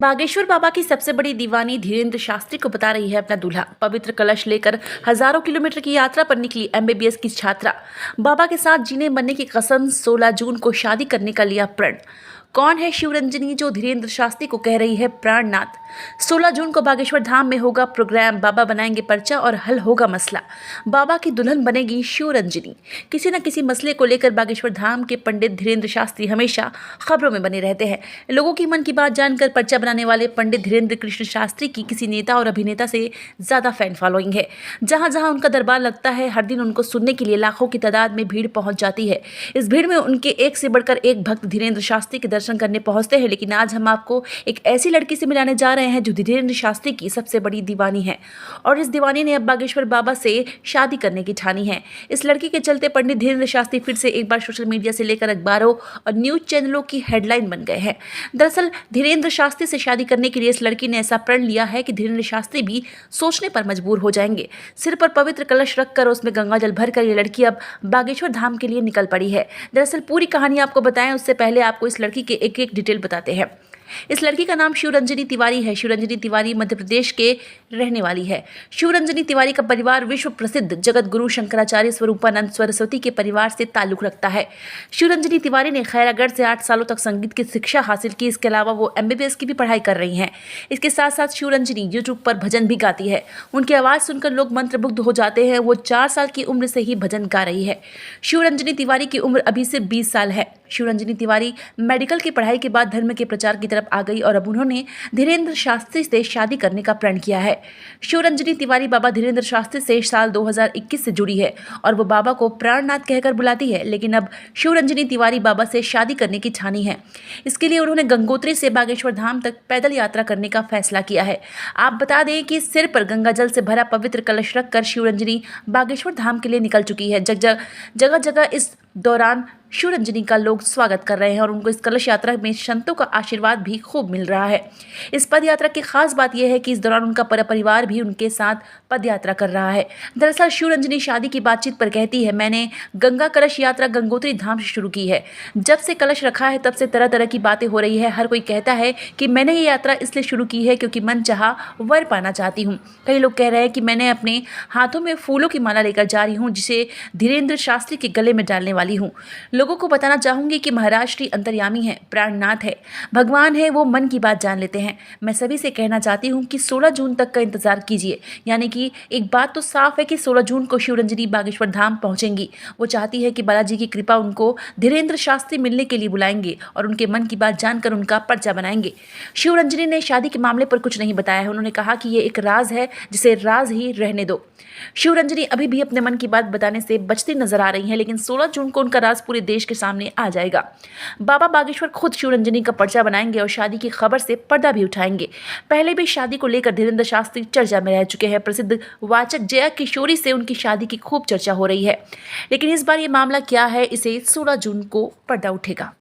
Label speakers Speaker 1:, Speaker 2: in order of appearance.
Speaker 1: बागेश्वर बाबा की सबसे बड़ी दीवानी धीरेन्द्र शास्त्री को बता रही है अपना दूल्हा। पवित्र कलश लेकर हजारों किलोमीटर की यात्रा पर निकली एमबीबीएस की छात्रा। बाबा के साथ जीने मरने की कसम, 16 जून को शादी करने का लिया प्रण। कौन है शिवरंजनी जो धीरेन्द्र शास्त्री को कह रही है प्राणनाथ? 16 जून को बागेश्वर धाम में होगा प्रोग्राम। बाबा बनाएंगे पर्चा और हल होगा मसला। बाबा की दुल्हन बनेगी शिवरंजनी। किसी न किसी मसले को लेकर बागेश्वर धाम के पंडित धीरेन्द्र शास्त्री हमेशा खबरों में बने रहते हैं। लोगों की मन की बात जानकर पर्चा बनाने वाले पंडित धीरेन्द्र कृष्ण शास्त्री की किसी नेता और अभिनेता से ज्यादा फैन फॉलोइंग है। जहां जहां उनका दरबार लगता है, हर दिन उनको सुनने के लिए लाखों की तादाद में भीड़ पहुंच जाती है। इस भीड़ में उनके एक से बढ़कर एक भक्त धीरेन्द्र शास्त्री के दर्शन करने पहुंचते हैं। लेकिन आज हम आपको एक ऐसी लड़की से मिलाने जा रहे हैं जो धीरेन्द्र शास्त्री की सबसे बड़ी दीवानी है, और इस दीवानी ने अब बागेश्वर बाबा से शादी करने की ठानी है। इस लड़की के चलते पंडित धीरेन्द्र शास्त्री फिर से एक बार सोशल मीडिया से लेकर अखबारों और न्यूज चैनलों की हेडलाइन बन गए हैं। दरअसल धीरेन्द्र शास्त्री से शादी करने के लिए इस लड़की ने ऐसा प्रण लिया है कि धीरेन्द्र शास्त्री भी सोचने पर मजबूर हो जाएंगे। सिर पर पवित्र कलश रखकर उसमें गंगा जल भरकर ये लड़की अब बागेश्वर धाम के लिए निकल पड़ी है। दरअसल पूरी कहानी आपको बताएं उससे पहले आपको इस लड़की के एक एक डिटेल बताते हैं। इस लड़की का नाम शिवरंजनी तिवारी है। शिवरंजनी तिवारी मध्य प्रदेश के रहने वाली है। शिवरंजनी तिवारी का परिवार विश्व प्रसिद्ध जगत गुरु शंकराचार्य स्वरूपानंद सरस्वती के परिवार से ताल्लुक रखता है। शिवरंजनी तिवारी ने खैरागढ़ से 8 सालों तक संगीत की शिक्षा हासिल की। इसके अलावा वो एमबीबीएस की भी पढ़ाई कर रही हैं। इसके साथ साथ शिवरंजनी यूट्यूब पर भजन भी गाती है। उनकी आवाज़ सुनकर लोग मंत्रमुग्ध हो जाते हैं। वो 4 साल की उम्र से ही भजन गा रही है। शिवरंजनी तिवारी की उम्र अभी सिर्फ 20 साल है। शिवरंजनी तिवारी मेडिकल की पढ़ाई के बाद धर्म के प्रचार की तरफ आ गई और अब उन्होंने धीरेन्द्र शास्त्री से शादी करने का प्रण किया है। शिवरंजनी तिवारी बाबा धीरेन्द्र शास्त्री से साल 2021 से जुड़ी है और वो बाबा को प्राणनाथ कहकर बुलाती है। लेकिन अब शिवरंजनी तिवारी बाबा से शादी करने की ठानी है। इसके लिए उन्होंने गंगोत्री से बागेश्वर धाम तक पैदल यात्रा करने का फैसला किया है। आप बता दें कि सिर पर गंगा जल से भरा पवित्र कलश रखकर शिवरंजनी बागेश्वर धाम के लिए निकल चुकी है। जगह जगह इस दौरान शिवरंजनी का लोग स्वागत कर रहे हैं और उनको इस कलश यात्रा में संतों का आशीर्वाद भी खूब मिल रहा है। इस पद यात्रा की खास बात यह है कि इस दौरान उनका पूरा परिवार भी उनके साथ पद यात्रा कर रहा है। दरअसल शिवरंजनी शादी की बातचीत पर कहती है, मैंने गंगा कलश यात्रा गंगोत्री धाम से शुरू की है। जब से कलश रखा है तब से तरह तरह की बातें हो रही है। हर कोई कहता है कि मैंने ये यात्रा इसलिए शुरू की है क्योंकि मन चाहा वर पाना चाहती हूँ। कई लोग कह रहे हैं कि मैंने अपने हाथों में फूलों की माला लेकर जा रही हूँ जिसे धीरेन्द्र शास्त्री के गले में डालने वाली हूँ। लोगों को बताना चाहूंगी कि महाराज श्री अंतर्यामी है, प्राणनाथ है, भगवान है, वो मन की बात जान लेते हैं। मैं सभी से कहना चाहती हूँ कि 16 जून तक का इंतजार कीजिए। यानी कि एक बात तो साफ है कि 16 जून को शिवरंजनी बागेश्वर धाम पहुंचेंगी। वो चाहती है कि बालाजी की कृपा उनको धीरेन्द्र शास्त्री मिलने के लिए बुलाएंगे और उनके मन की बात जानकर उनका पर्चा बनाएंगे। शिवरंजनी ने शादी के मामले पर कुछ नहीं बताया है। उन्होंने कहा कि ये एक राज है, जिसे राज ही रहने दो। शिवरंजनी अभी भी अपने मन की बात बताने से बचती नजर आ रही हैं, लेकिन 16 जून को उनका राज पूरे देश के सामने आ जाएगा। बाबा बागेश्वर खुद शिवरंजनी का पर्चा बनाएंगे और शादी की खबर से पर्दा भी उठाएंगे। पहले भी शादी को लेकर धीरेन्द्र शास्त्री चर्चा में रह चुके हैं। प्रसिद्ध वाचक जया किशोरी से उनकी शादी की खूब चर्चा हो रही है, लेकिन इस बार ये मामला क्या है, इसे 16 जून को पर्दा उठेगा।